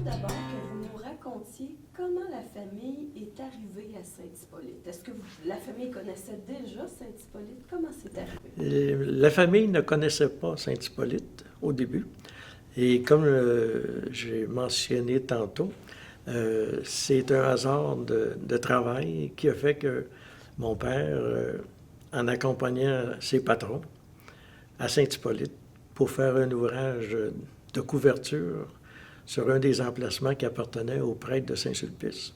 d'abord que vous nous racontiez comment la famille est arrivée à Saint-Hippolyte. Est-ce que la famille connaissait déjà Saint-Hippolyte? Comment c'est arrivé? La famille ne connaissait pas Saint-Hippolyte au début. Et comme j'ai mentionné tantôt, c'est un hasard de travail qui a fait que mon père, en accompagnant ses patrons à Saint-Hippolyte pour faire un ouvrage de couverture sur un des emplacements qui appartenait au prêtre de Saint-Sulpice,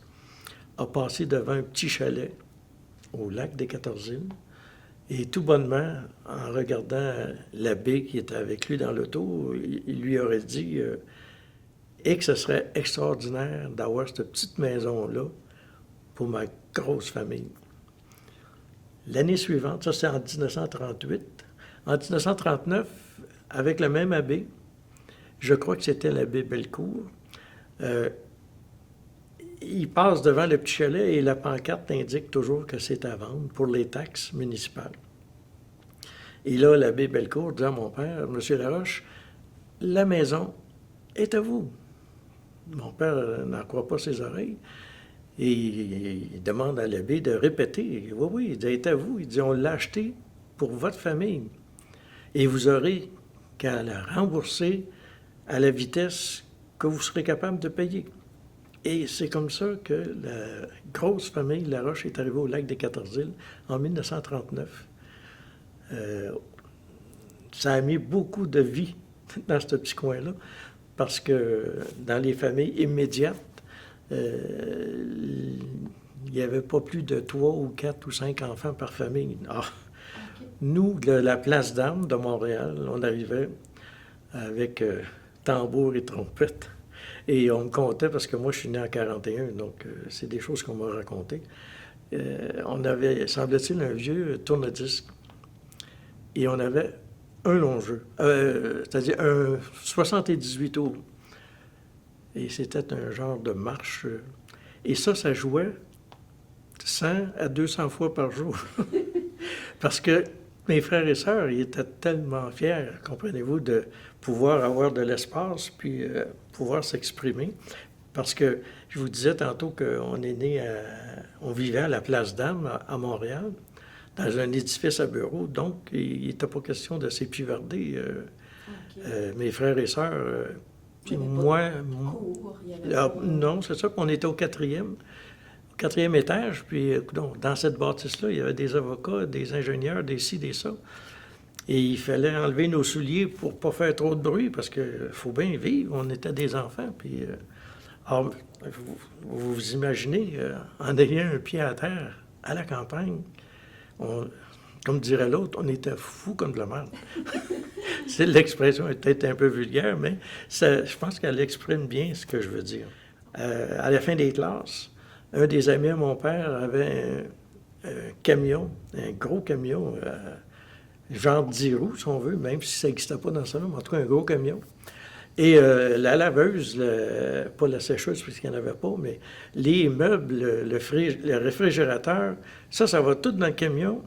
a passé devant un petit chalet au lac des 14 îles. Et tout bonnement, en regardant l'abbé qui était avec lui dans l'auto, il lui aurait dit et que ce serait extraordinaire d'avoir cette petite maison-là pour ma grosse famille. L'année suivante, ça c'est en 1938, en 1939, avec le même abbé, je crois que c'était l'abbé Bellecour, il passe devant le petit chalet et la pancarte indique toujours que c'est à vendre pour les taxes municipales. Et là, l'abbé Bellecour dit à mon père, « Monsieur Laroche, la maison est à vous. » Mon père n'en croit pas ses oreilles. Et il demande à l'abbé de répéter. « Oui, oui, il dit, elle est à vous. » Il dit, « On l'a acheté pour votre famille. Et vous aurez qu'à la rembourser à la vitesse que vous serez capable de payer. » Et c'est comme ça que la grosse famille Laroche est arrivée au lac des 14 îles en 1939. Ça a mis beaucoup de vie dans ce petit coin-là, parce que dans les familles immédiates, il n'y avait pas plus de 3 ou 4 ou 5 enfants par famille. Alors, nous, de la place d'Armes de Montréal, on arrivait avec tambour et trompette. Et on me comptait, parce que moi, je suis né en 41, donc c'est des choses qu'on m'a racontées. On avait, semble-t-il, un vieux tourne-disque. Et on avait un long jeu, c'est-à-dire un 78 tours. Et c'était un genre de marche. Et ça jouait 100 à 200 fois par jour. Parce que mes frères et sœurs, ils étaient tellement fiers, comprenez-vous, de pouvoir avoir de l'espace, puis pouvoir s'exprimer. Parce que je vous disais tantôt qu'on est né on vivait à la Place d'Armes à Montréal, dans un édifice à bureaux, donc il n'était pas question de s'épivarder. Mes frères et sœurs, puis moi... non, c'est ça qu'on était au quatrième étage, puis dans cette bâtisse-là, il y avait des avocats, des ingénieurs, des ci, des ça. Et il fallait enlever nos souliers pour ne pas faire trop de bruit, parce qu'il faut bien vivre, on était des enfants. Puis, alors, vous imaginez, en ayant un pied à terre, à la campagne, comme dirait l'autre, on était fous comme de la merde. L'expression est peut-être un peu vulgaire, mais je pense qu'elle exprime bien ce que je veux dire. À la fin des classes, un des amis à mon père avait un camion, un gros camion, genre 10 roues, si on veut, même si ça n'existait pas dans ça, mais en tout cas un gros camion. Et la laveuse, pas la sécheuse, puisqu'il n'y en avait pas, mais les meubles, le réfrigérateur, ça va tout dans le camion,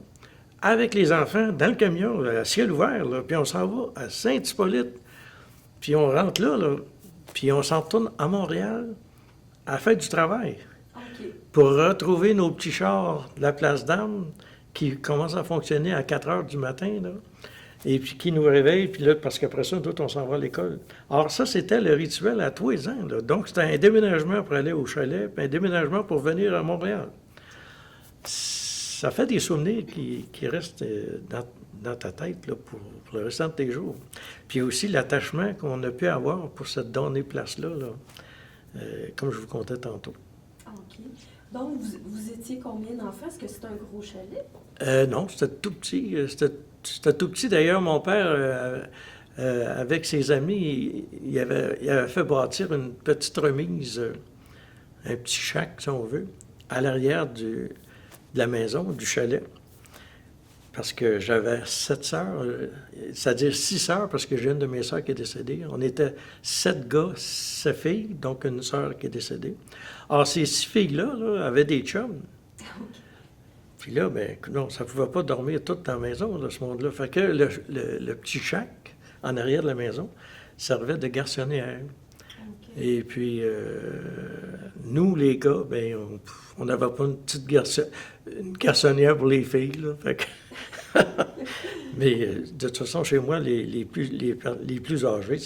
avec les enfants, dans le camion, à ciel ouvert, là, puis on s'en va à Saint-Hippolyte, puis on rentre là, puis on s'en retourne à Montréal à faire du travail. Okay. Pour retrouver nos petits chars de la Place d'Armes qui commencent à fonctionner à 4 heures du matin, là, et puis qui nous réveillent, puis là, parce qu'après ça, nous, on s'en va à l'école. Alors ça, c'était le rituel à tous les ans, là. Donc, c'était un déménagement pour aller au chalet, puis un déménagement pour venir à Montréal. Ça fait des souvenirs qui restent dans ta tête là, pour le restant de tes jours. Puis aussi l'attachement qu'on a pu avoir pour cette donnée place-là, là, comme je vous contais tantôt. OK. Donc, vous étiez combien d'enfants? Est-ce que c'était un gros chalet? Non, c'était tout petit. C'était tout petit. D'ailleurs, mon père, avec ses amis, il avait fait bâtir une petite remise, un petit shack, si on veut, à l'arrière de la maison, du chalet. Parce que j'avais 7 sœurs, c'est-à-dire 6 sœurs, parce que j'ai une de mes sœurs qui est décédée. On était 7 gars, 7 filles, donc une sœur qui est décédée. Alors, ces 6 filles-là là, avaient des chums. Puis là, ben, non, ça ne pouvait pas dormir toute dans la maison, là, ce monde-là. Fait que le petit shack, en arrière de la maison, servait de garçonnière. Okay. Et puis, nous, les gars, ben, on n'avait pas une petite une garçonnière pour les filles, là. Fait que mais de toute façon, chez moi, les plus âgés,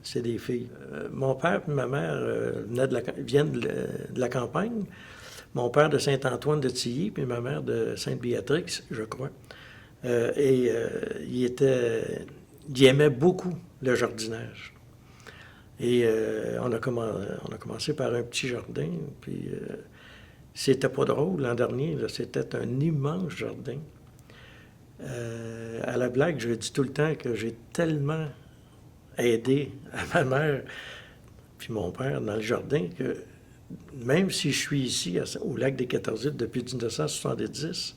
c'est des filles. Mon père et ma mère viennent de la campagne. Mon père de Saint-Antoine de Tilly, puis ma mère de Sainte-Béatrix, je crois. Il aimait beaucoup le jardinage. Et on a commencé par un petit jardin, puis c'était pas drôle l'an dernier, là, c'était un immense jardin. À la blague, je dis tout le temps que j'ai tellement aidé à ma mère puis mon père dans le jardin que même si je suis ici au lac des 14 îles depuis 1970,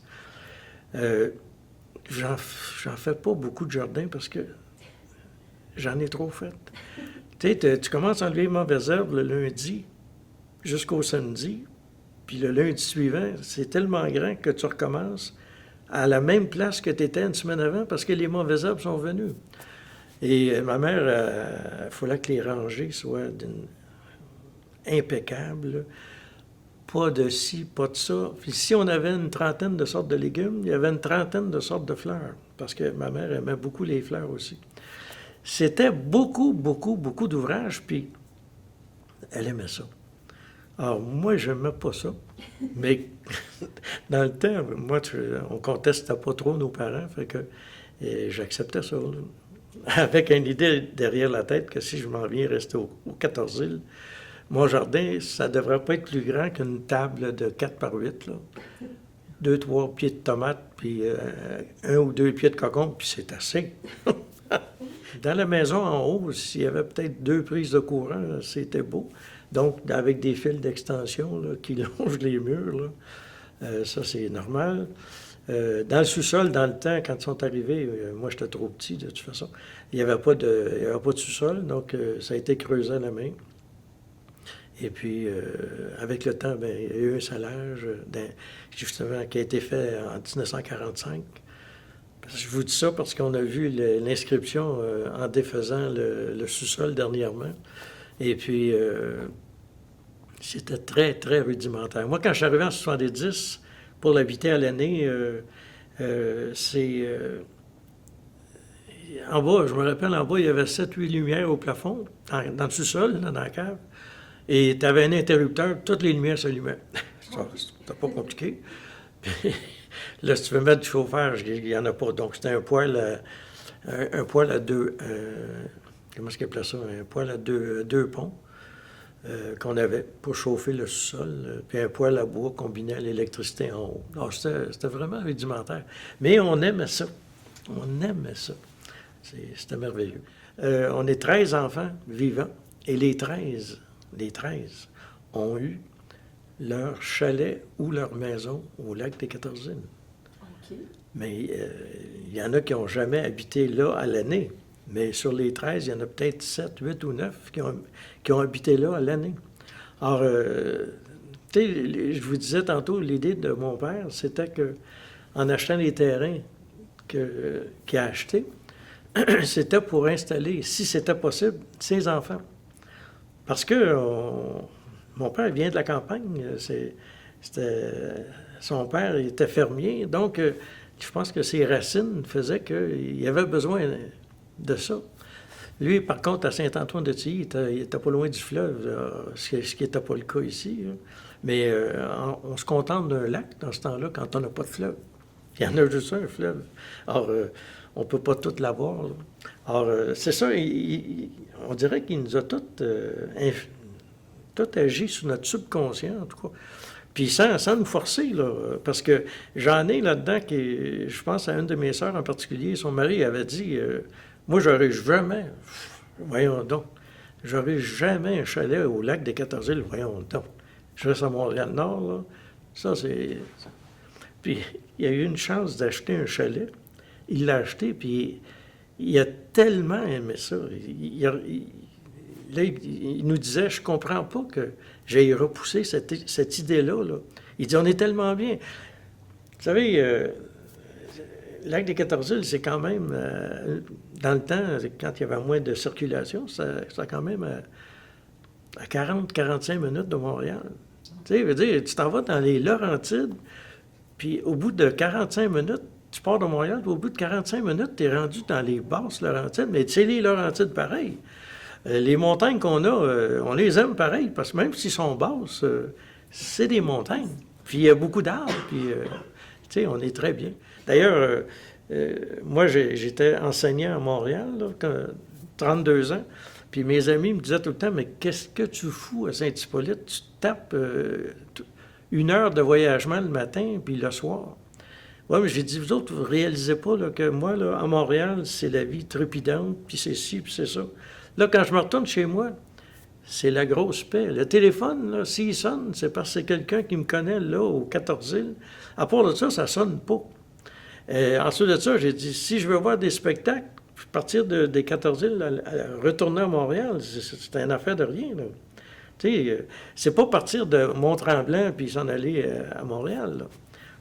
j'en fais pas beaucoup de jardin parce que j'en ai trop fait. Tu sais, tu commences à enlever les mauvaises herbes le lundi jusqu'au samedi, puis le lundi suivant, c'est tellement grand que tu recommences à la même place que tu étais une semaine avant parce que les mauvaises herbes sont venues. Et ma mère, il fallait que les rangées soient impeccables. Pas de ci, pas de ça. Puis si on avait une trentaine de sortes de légumes, il y avait une trentaine de sortes de fleurs parce que ma mère aimait beaucoup les fleurs aussi. C'était beaucoup, beaucoup, beaucoup d'ouvrages, puis elle aimait ça. Alors, moi, je n'aimais pas ça, mais dans le temps, moi, on ne contestait pas trop nos parents, fait que j'acceptais ça, là. Avec une idée derrière la tête que si je m'en viens rester aux 14 îles, mon jardin, ça ne devrait pas être plus grand qu'une table de 4 par 8, là. 2-3 pieds de tomates, puis 1 ou 2 pieds de cocon, puis c'est assez. Dans la maison en haut, s'il y avait peut-être 2 prises de courant, c'était beau. Donc, avec des fils d'extension là, qui longent les murs, là, ça, c'est normal. Dans le sous-sol, dans le temps, quand ils sont arrivés, moi, j'étais trop petit, de toute façon, il n'y avait pas de sous-sol, donc ça a été creusé à la main. Et puis, avec le temps, bien, il y a eu un salage, justement, qui a été fait en 1945. Je vous dis ça parce qu'on a vu l'inscription en défaisant le sous-sol dernièrement. Et puis, c'était très, très rudimentaire. Moi, quand je suis arrivé en 70, pour l'habiter à l'année, en bas, je me rappelle, en bas, il y avait 7-8 lumières au plafond, dans le sous-sol, dans la cave. Et tu avais un interrupteur, toutes les lumières s'allumaient. C'était pas compliqué. Puis, là, si tu veux mettre du chauffage, il n'y en a pas. Donc, c'était un poêle à deux... comment est-ce qu'ils appelaient ça? Un poêle à deux ponts qu'on avait pour chauffer le sous-sol. Puis un poêle à bois combiné à l'électricité en haut. Alors, c'était vraiment rudimentaire. Mais on aimait ça. On aimait ça. C'était merveilleux. On est 13 enfants vivants. Et les 13 ont eu leur chalet ou leur maison au lac des 14 îles. Okay. Mais il y en a qui n'ont jamais habité là à l'année. Mais sur les 13, il y en a peut-être 7, 8 ou 9 qui ont habité là à l'année. Alors, tu sais, je vous disais tantôt, l'idée de mon père, c'était qu'en achetant les terrains qu'il a achetés, c'était pour installer, si c'était possible, ses enfants. Parce que mon père vient de la campagne. Son père était fermier, donc je pense que ses racines faisaient qu'il avait besoin de ça. Lui, par contre, à Saint-Antoine-de-Tilly, il était pas loin du fleuve, ce qui n'était pas le cas ici. Là. Mais on se contente d'un lac dans ce temps-là quand on n'a pas de fleuve. Il y en a juste un fleuve. Alors, on ne peut pas tout l'avoir. Là. Alors, c'est ça, on dirait qu'il nous a tout agi sur notre subconscient, en tout cas. Puis sans nous forcer, là, parce que j'en ai là-dedans qui, je pense à une de mes sœurs en particulier, son mari avait dit, moi, j'aurais jamais, voyons donc, j'aurais jamais un chalet au lac des 14 îles, voyons donc. Je reste à Montréal-Nord, là, ça c'est... Puis il a eu une chance d'acheter un chalet, il l'a acheté, puis il a tellement aimé ça. Là, il nous disait, je comprends pas que j'ai repoussé cette idée-là. Là. Il dit, on est tellement bien. Vous savez, le lac des 14 îles, c'est quand même, dans le temps, quand il y avait moins de circulation, ça quand même à 40-45 minutes de Montréal. Tu sais, veut dire, tu t'en vas dans les Laurentides, puis au bout de 45 minutes, tu pars de Montréal, puis au bout de 45 minutes, tu es rendu dans les basses Laurentides, mais c'est les Laurentides pareil. Les montagnes qu'on a, on les aime pareil, parce que même s'ils sont basses, c'est des montagnes. Puis il y a beaucoup d'arbres, puis tu sais, on est très bien. D'ailleurs, moi, j'étais enseignant à Montréal, là, 32 ans, puis mes amis me disaient tout le temps, mais qu'est-ce que tu fous à Saint-Hippolyte? Tu tapes 1 heure de voyagement le matin, puis le soir. Oui, mais j'ai dit, vous autres, vous ne réalisez pas là, que moi, là, à Montréal, c'est la vie trépidante, puis c'est ci, puis c'est ça. Là, quand je me retourne chez moi, c'est la grosse paix. Le téléphone, là, s'il sonne, c'est parce que c'est quelqu'un qui me connaît, là, au 14 îles. À part de ça, ça ne sonne pas. Ensuite de ça, j'ai dit, si je veux voir des spectacles, partir des 14 îles, retourner à Montréal, c'est une affaire de rien, là. Tu sais, c'est pas partir de Mont-Tremblant puis s'en aller à Montréal, là.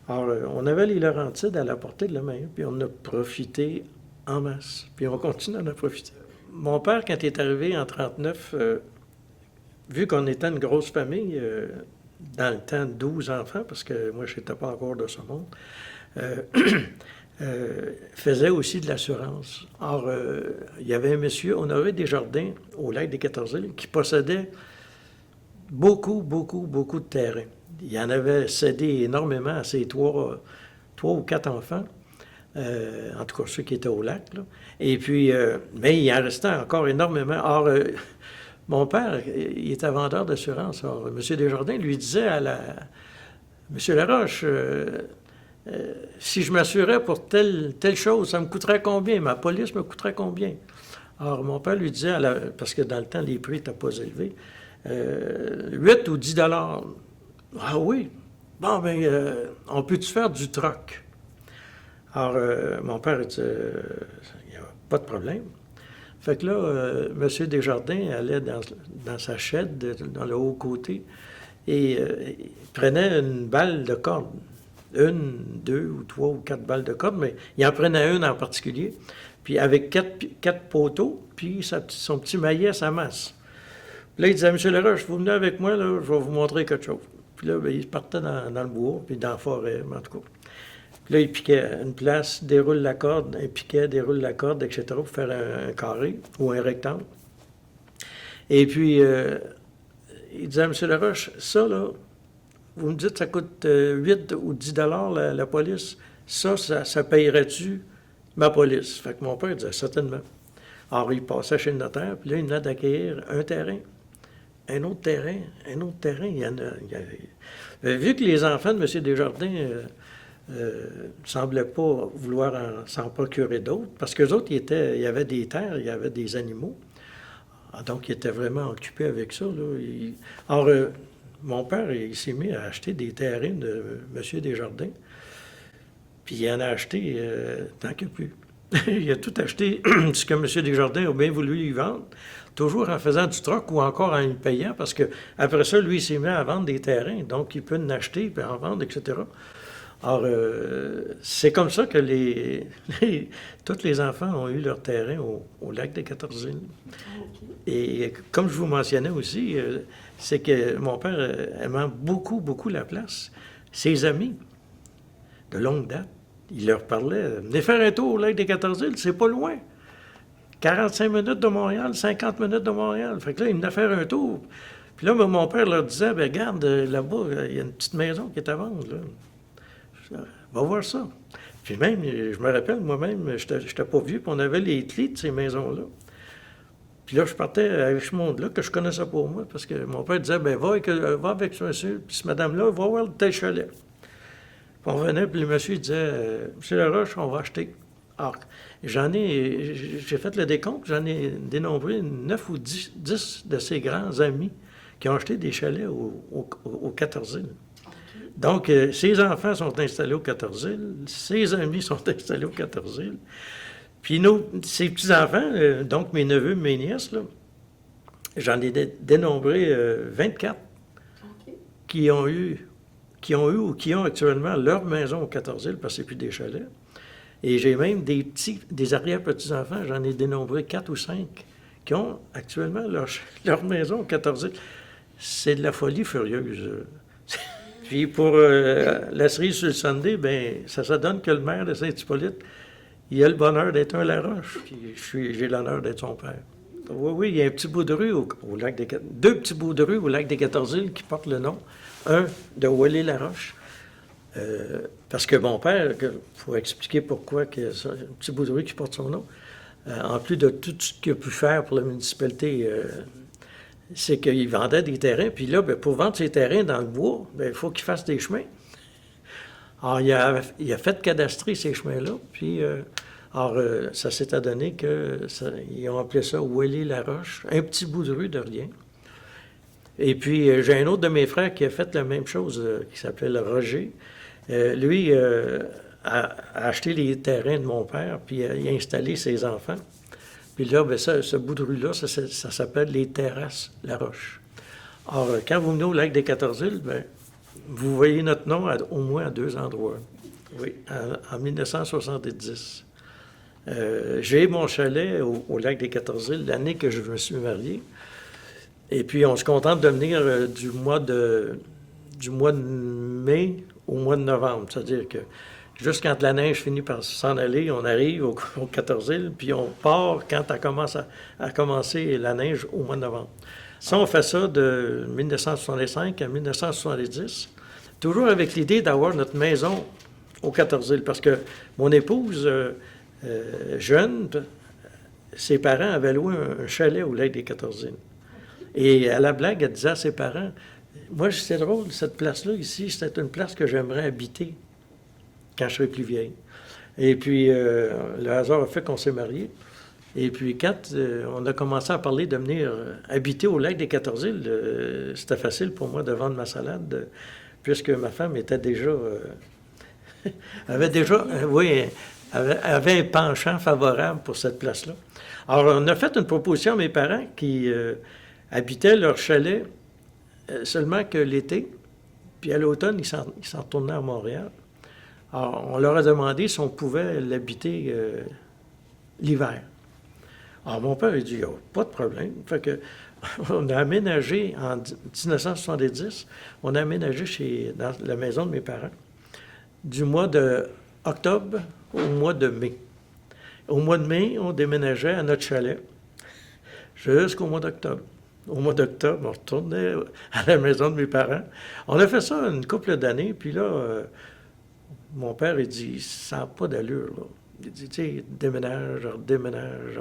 Alors, on avait les Laurentides à la portée de la main, puis on a profité en masse, puis on continue à en profiter. Mon père, quand il est arrivé en 1939, vu qu'on était une grosse famille, dans le temps, 12 enfants, parce que moi, je n'étais pas encore de ce monde, faisait aussi de l'assurance. Or, il y avait un monsieur, Honoré Desjardins, au lac des 14 îles, qui possédait beaucoup de terrain. Il en avait cédé énormément à ses 3 ou 4 enfants, en tout cas ceux qui étaient au lac, là. Et puis, mais il en restait encore énormément. Or, mon père, il était vendeur d'assurance. Alors, M. Desjardins lui disait à M. Laroche, si je m'assurais pour telle chose, ça me coûterait combien? Ma police me coûterait combien? Alors, mon père lui disait, parce que dans le temps, les prix n'étaient pas élevés, 8 ou 10 $. Ah oui? Bon, bien, on peut-tu faire du troc? Alors, mon père disait, il n'y a pas de problème. Fait que là, M. Desjardins allait dans sa chaîne, dans le haut côté, et il prenait une balle de corde. 1, 2 ou 3 ou 4 balles de corde, mais il en prenait une en particulier, puis avec 4 poteaux, puis son petit maillet à sa masse. Puis là, il disait à M. Laroche, vous venez avec moi, là, je vais vous montrer quelque chose. Puis là, bien, il partait dans le bois, puis dans la forêt, en tout cas. Puis là, il piquait une place, déroule la corde, un piquet, déroule la corde, etc., pour faire un carré ou un rectangle. Et puis, il disait à M. Laroche, ça, là, vous me dites que ça coûte 8 ou 10 $ la police. Ça payerait-tu ma police? Fait que mon père disait, certainement. Alors, il passait chez le notaire, puis là, il venait d'acquérir un terrain. Un autre terrain. Il y en a. Vu que les enfants de M. Desjardins ne semblaient pas vouloir s'en procurer d'autres, parce qu'eux autres, il y avait des terres, il y avait des animaux. Donc, ils étaient vraiment occupés avec ça, là. Alors, mon père, il s'est mis à acheter des terrains de M. Desjardins. Puis il en a acheté tant que plus. Il a tout acheté ce que M. Desjardins a bien voulu lui vendre, toujours en faisant du troc ou encore en y payant, parce que après ça, lui, il s'est mis à vendre des terrains. Donc, il peut en acheter, puis en vendre, etc. Alors, c'est comme ça que tous les enfants ont eu leur terrain au lac des 14 îles. Et comme je vous mentionnais aussi, c'est que mon père aimait beaucoup la place. Ses amis, de longue date, il leur parlait, venez faire un tour au lac des 14 îles, c'est pas loin. 45 minutes de Montréal, 50 minutes de Montréal. Fait que là, il venait faire un tour. Puis là, mon père leur disait, bien, regarde, là-bas, il y a une petite maison qui est à vendre, là. Va voir ça. Puis même, je me rappelle, moi-même, je n'étais pas vieux, puis on avait les clés de ces maisons-là. Puis là, je partais avec ce monde-là que je connaissais pas moi, parce que mon père disait, bien, va avec ce monsieur, puis ce madame-là, va voir le tel chalet. Puis on venait, puis le monsieur disait, Monsieur Laroche, on va acheter. Alors, j'ai fait le décompte, j'en ai dénombré 9 ou 10 de ses grands amis qui ont acheté des chalets aux 14 îles. Donc, ses enfants sont installés aux 14 îles, ses amis sont installés aux 14 îles. Puis ses petits-enfants, donc mes neveux, mes nièces, là, j'en ai dénombré 24 qui ont eu ou qui ont actuellement leur maison aux 14 îles, parce que c'est plus des chalets. Et j'ai même des arrière-petits-enfants, j'en ai dénombré 4 ou 5 qui ont actuellement leur maison au 14e. C'est de la folie furieuse. Puis pour la cerise sur le Sunday, bien, ça donne que le maire de Saint-Hippolyte, il a le bonheur d'être un Laroche, puis j'ai l'honneur d'être son père. Oui, il y a un petit bout de rue au lac des... Deux petits bouts de rue au lac des 14 qui portent le nom. Un de Ouellé-Laroche. Parce que mon père, pour expliquer pourquoi que ça, un petit bout de rue qui porte son nom, en plus de tout ce qu'il a pu faire pour la municipalité, c'est qu'il vendait des terrains, puis là, bien, pour vendre ses terrains dans le bois, bien, il faut qu'il fasse des chemins. Alors, il a fait cadastrer ces chemins-là, puis ça s'est adonné qu'ils ont appelé ça Ouellé-Laroche, un petit bout de rue de rien. Et puis, j'ai un autre de mes frères qui a fait la même chose, qui s'appelle Roger. Lui a acheté les terrains de mon père, puis il a installé ses enfants. Puis là, bien, ce bout de rue-là, ça s'appelle les Terrasses Laroche. Alors, quand vous venez au lac des 14 bien, vous voyez notre nom au moins à 2 endroits. Oui, en 1970. J'ai mon chalet au lac des 14 l'année que je me suis marié. Et puis, on se contente de venir du mois de mai au mois de novembre. C'est-à-dire que juste quand la neige finit par s'en aller, on arrive au 14 puis on part quand elle commence à commencer la neige au mois de novembre. Ça, on fait ça de 1965 à 1970, toujours avec l'idée d'avoir notre maison au 14 parce que mon épouse, jeune, ses parents avaient loué un chalet au lac des 14 Et à la blague, elle disait à ses parents, « Moi, c'est drôle, cette place-là, ici, c'était une place que j'aimerais habiter quand je serai plus vieille. » Et puis, le hasard a fait qu'on s'est mariés. Et puis, quand on a commencé à parler de venir habiter au lac des 14 c'était facile pour moi de vendre ma salade, puisque ma femme était déjà... avait un penchant favorable pour cette place-là. Alors, on a fait une proposition à mes parents qui habitaient leur chalet seulement que l'été, puis à l'automne, ils s'en retournaient à Montréal. Alors, on leur a demandé si on pouvait l'habiter l'hiver. Alors, mon père a dit, oh, pas de problème. Fait que, on a aménagé, en 1970, on a aménagé dans la maison de mes parents, du mois d'octobre au mois de mai. Au mois de mai, on déménageait à notre chalet jusqu'au mois d'octobre. Au mois d'octobre, on retournait à la maison de mes parents. On a fait ça une couple d'années, puis là, mon père, il dit, ça n'a pas d'allure, là. Il dit, tu sais, déménage, redéménage.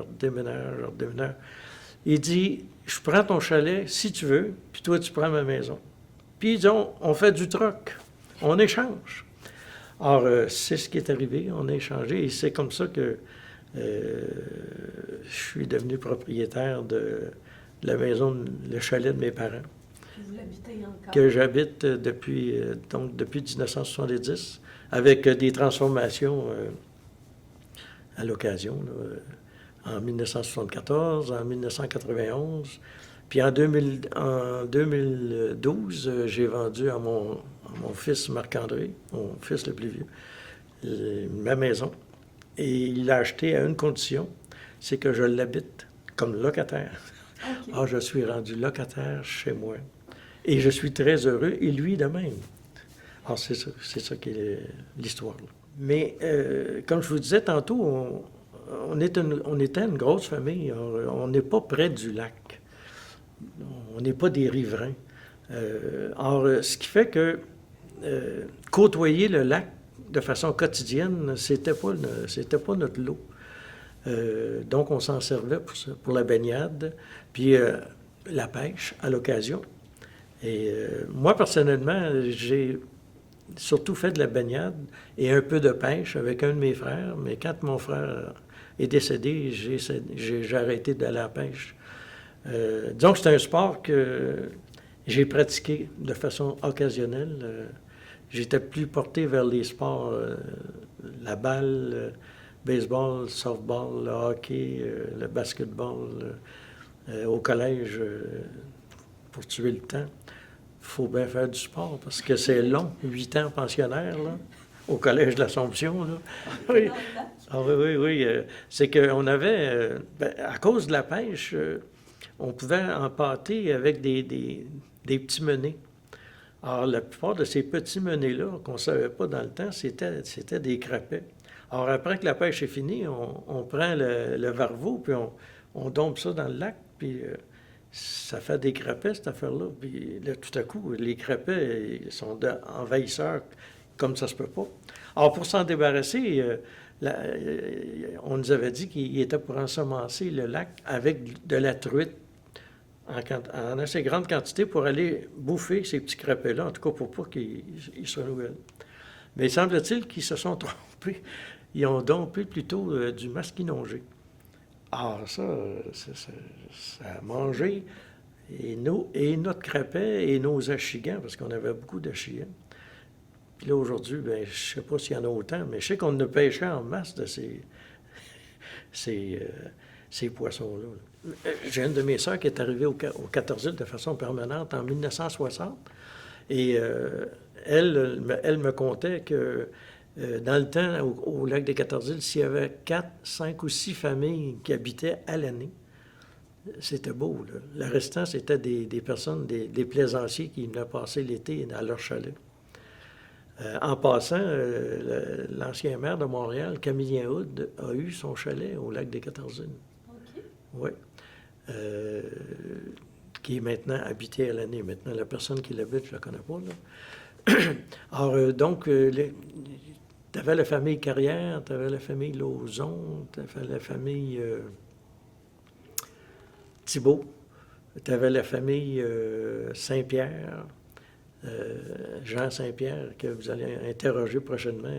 Il dit, je prends ton chalet si tu veux, puis toi, tu prends ma maison. Puis ils dit, on fait du troc, on échange. Alors, c'est ce qui est arrivé, on a échangé, et c'est comme ça que je suis devenu propriétaire de la maison, le chalet de mes parents. Vous l'habitez encore? Que j'habite depuis 1970, avec des transformations à l'occasion, en 1974, en 1991. Puis en 2012, j'ai vendu à mon fils Marc-André, mon fils le plus vieux, ma maison. Et il l'a acheté à une condition, c'est que je l'habite comme locataire. Okay. Ah, je suis rendu locataire chez moi. Et je suis très heureux, et lui de même. Alors, c'est ça qui est l'histoire. Mais, comme je vous disais tantôt, on était une grosse famille. On n'est pas près du lac. On n'est pas des riverains. Ce qui fait que côtoyer le lac de façon quotidienne, c'était pas notre lot. Donc, on s'en servait pour ça, pour la baignade, puis la pêche à l'occasion. Et moi, personnellement, j'ai surtout fait de la baignade et un peu de pêche avec un de mes frères, mais quand mon frère est décédé, j'ai arrêté d'aller à la pêche. Disons que c'est un sport que j'ai pratiqué de façon occasionnelle. J'étais plus porté vers les sports, la balle, le baseball, le softball, le hockey, le basketball. Au collège, pour tuer le temps, il faut bien faire du sport parce que c'est long, 8 ans pensionnaire, là, au collège de l'Assomption. Là. Oui. Ah oui, oui, oui. C'est qu'on avait, à cause de la pêche, on pouvait empâter avec des petits menés. Alors, la plupart de ces petits menés-là, qu'on ne savait pas dans le temps, c'était des crapets. Alors, après que la pêche est finie, on prend le varveau, puis on dompe ça dans le lac, puis ça fait des crapets, cette affaire-là. Puis là, tout à coup, les crapets, ils sont envahisseurs, comme ça se peut pas. Alors, pour s'en débarrasser, on nous avait dit qu'il était pour ensemencer le lac avec de la truite en assez grande quantité pour aller bouffer ces petits crapets-là, en tout cas pour pas qu'ils se renouvellent. Mais il semble-t-il qu'ils se sont trompés. Ils ont dompé plutôt du masquinongé. Ah, ça a mangé et notre crapet et nos achigans, parce qu'on avait beaucoup d'achigans. Puis là, aujourd'hui, bien, je ne sais pas s'il y en a autant, mais je sais qu'on a pêché en masse de ces poissons-là. J'ai une de mes sœurs qui est arrivée au 14 îles de façon permanente en 1960. Et elle me contait que dans le temps, au lac des 14 îles, s'il y avait 4, 5 ou 6 familles qui habitaient à l'année, c'était beau, là. Le restant, c'était des personnes, des plaisanciers qui venaient passer l'été à leur chalet. En passant, l'ancien maire de Montréal, Camillien Hood, a eu son chalet au lac des 14 îles. OK. Oui. Qui est maintenant habité à l'année. Maintenant, la personne qui l'habite, je ne la connais pas, là. Alors, donc, tu avais la famille Carrière, tu avais la famille Lauzon, tu avais la famille Thibault, tu avais la famille Saint-Pierre, Jean Saint-Pierre, que vous allez interroger prochainement.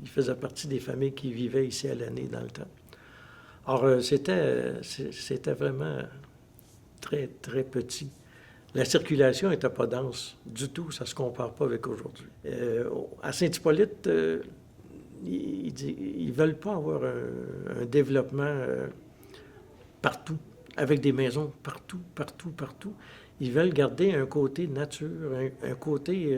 Il faisait partie des familles qui vivaient ici à l'année dans le temps. Alors, c'était vraiment très, très petit. La circulation n'était pas dense du tout, ça ne se compare pas avec aujourd'hui. À Saint-Hippolyte, ils ne veulent pas avoir un développement partout, avec des maisons partout, partout, partout. Ils veulent garder un côté nature, un côté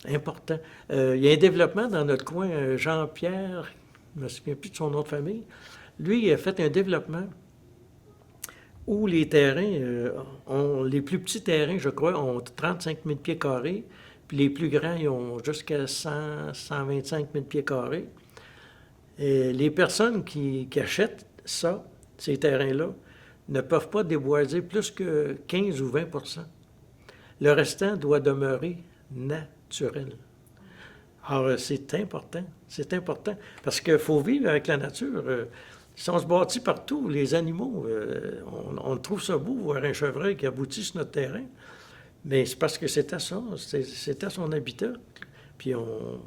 important. Il y a un développement dans notre coin, Jean-Pierre, je ne me souviens plus de son nom de famille, lui, il a fait un développement où les terrains, les plus petits terrains, je crois, ont 35 000 pieds carrés, puis les plus grands, ils ont jusqu'à 100, 125 000 pieds carrés. Et les personnes qui achètent ça, ces terrains-là, ne peuvent pas déboiser plus que 15 ou 20 %. Le restant doit demeurer naturel. Alors, c'est important, parce qu'il faut vivre avec la nature. Si on se bâtit partout, les animaux, on trouve ça beau, voir un chevreuil qui aboutit sur notre terrain, mais c'est parce que c'était ça, c'était son habitat, puis on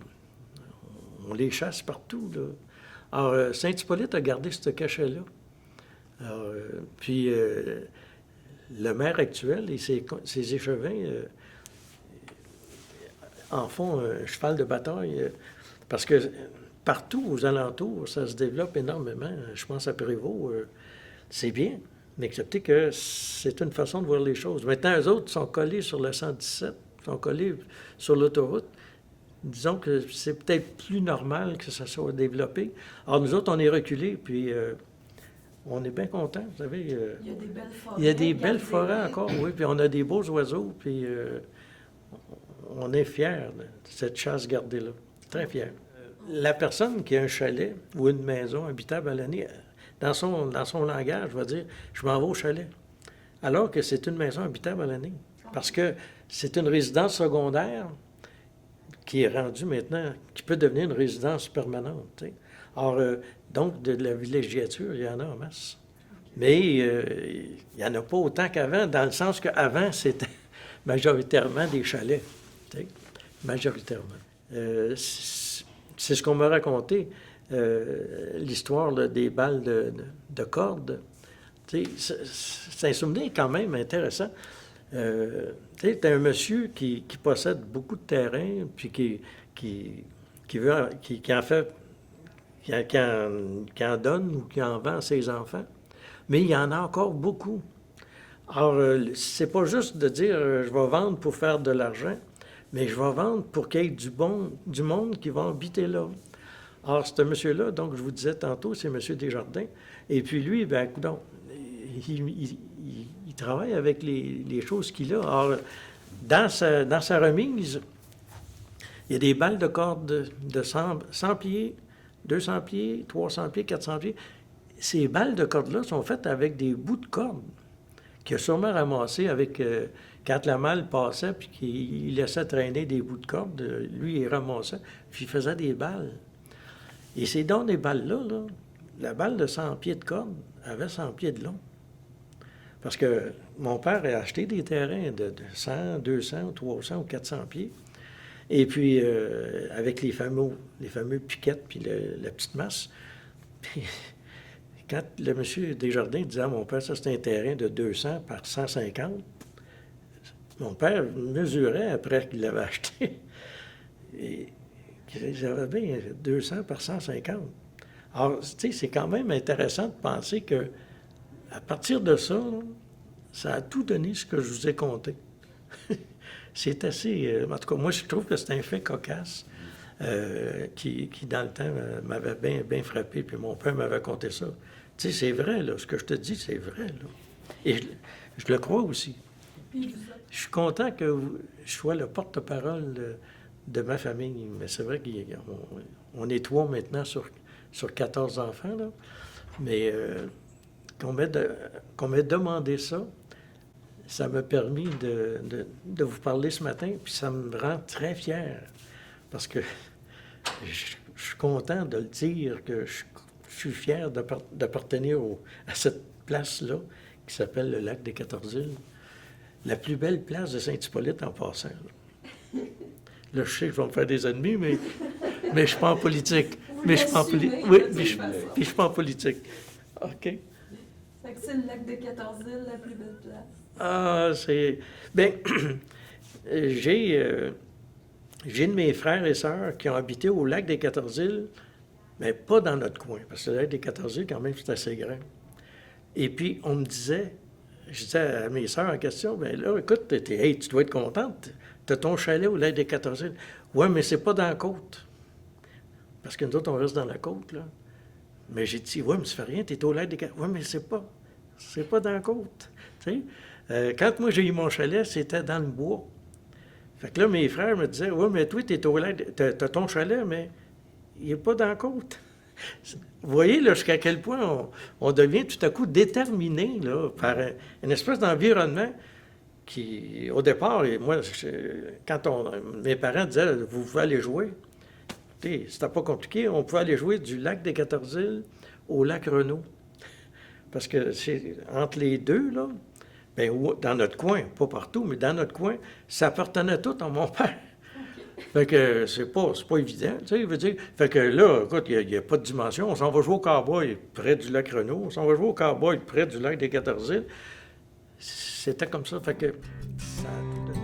les chasse partout, là. Alors, Saint-Hippolyte a gardé ce cachet-là. Alors, puis, le maire actuel et ses échevins en font un cheval de bataille, parce que partout aux alentours, ça se développe énormément. Je pense à Prévost, c'est bien, mais excepté que c'est une façon de voir les choses. Maintenant, eux autres sont collés sur le 117, sont collés sur l'autoroute. Disons que c'est peut-être plus normal que ça soit développé. Alors, nous autres, on est reculés, puis on est bien contents, vous savez. Il y a des belles forêts. Il y a des belles forêts encore, oui, puis on a des beaux oiseaux, puis on est fiers de cette chasse gardée-là. Très fiers. La personne qui a un chalet ou une maison habitable à l'année, dans son langage, va dire « je m'en vais au chalet », alors que c'est une maison habitable à l'année. Parce que c'est une résidence secondaire qui est rendue maintenant, qui peut devenir une résidence permanente, t'sais. Alors, donc, de la villégiature, il y en a en masse. Mais il n'y en a pas autant qu'avant, dans le sens qu'avant, c'était majoritairement des chalets, t'sais, majoritairement. C'est ce qu'on m'a raconté, l'histoire là, des balles de corde. C'est un souvenir quand même intéressant. Tu as un monsieur qui possède beaucoup de terrain, puis qui en donne ou qui en vend à ses enfants. Mais il y en a encore beaucoup. Alors, c'est pas juste de dire je vais vendre pour faire de l'argent, mais je vais vendre pour qu'il y ait du monde qui va habiter là. Alors, ce monsieur-là, donc, je vous disais tantôt, c'est M. Desjardins. Et puis lui, bien, coudonc, il travaille avec les choses qu'il a. Alors, dans sa remise, il y a des balles de corde de 100 pieds, 200 pieds, 300 pieds, 400 pieds. Ces balles de corde-là sont faites avec des bouts de corde qu'il a sûrement ramassés avec... quand la malle passait, puis qu'il laissait traîner des bouts de corde, lui, il ramassait, puis il faisait des balles. Et c'est dans des balles-là, là, la balle de 100 pieds de corde avait 100 pieds de long. Parce que mon père a acheté des terrains de 100, 200, 300 ou 400 pieds. Et puis, avec les fameux piquettes puis la petite masse. Puis, quand le monsieur Desjardins disait à mon père, ça c'est un terrain de 200 par 150, mon père mesurait après qu'il l'avait acheté. Et j'avais bien 200 par 150. Alors, tu sais, c'est quand même intéressant de penser que à partir de ça, là, ça a tout donné ce que je vous ai conté. C'est assez... en tout cas, moi, je trouve que c'est un fait cocasse qui, dans le temps, m'avait bien, bien frappé. Puis mon père m'avait conté ça. Tu sais, c'est vrai, là. Ce que je te dis, c'est vrai, là. Et je le crois aussi. Je suis content que je sois le porte-parole de ma famille. Mais c'est vrai qu'on est 3 maintenant sur 14 enfants, là. Mais qu'on m'ait demandé ça, ça m'a permis de vous parler ce matin, puis ça me rend très fier. Parce que je suis content de le dire, que je suis fier d'appartenir à cette place-là, qui s'appelle le lac des 14 îles. La plus belle place de Saint-Hippolyte en passant. Là, je sais que je vais me faire des ennemis, mais je ne suis pas en politique. Mais je suis pas en politique. Oui, puis je suis pas en politique. OK. Fait que c'est le lac des 14 îles, la plus belle place. Ah, c'est... Bien, j'ai de mes frères et sœurs qui ont habité au lac des 14 îles, mais pas dans notre coin, parce que le lac des 14 îles, quand même, c'est assez grand. Et puis, on me disait, je disais à mes sœurs en question, bien là, écoute, hey, tu dois être contente, tu as ton chalet au lac des 14 îles. Oui, mais c'est pas dans la côte. Parce que nous autres, on reste dans la côte, là. Mais j'ai dit, oui, mais ça fait rien, tu es au lac des 14 îles. Oui, mais c'est pas dans la côte. Tu sais? Quand moi j'ai eu mon chalet, c'était dans le bois. Fait que là, mes frères me disaient, oui, mais toi, t'es au lac, t'as ton chalet, mais il n'est pas dans la côte. Vous voyez, là, jusqu'à quel point on devient tout à coup déterminé, là, par une espèce d'environnement qui, au départ, et moi, quand mes parents disaient, vous pouvez aller jouer, c'était pas compliqué, on pouvait aller jouer du lac des 14 îles au lac Renault. Parce que c'est entre les deux, là, bien, dans notre coin, pas partout, mais dans notre coin, ça appartenait tout à mon père. Okay. Fait que c'est pas évident, tu sais, veut dire. Fait que là, écoute, il n'y a pas de dimension. On s'en va jouer au cowboy près du lac Renault, on s'en va jouer au cowboy près du lac des 14 îles. C'était comme ça, fait que ça a tout donné.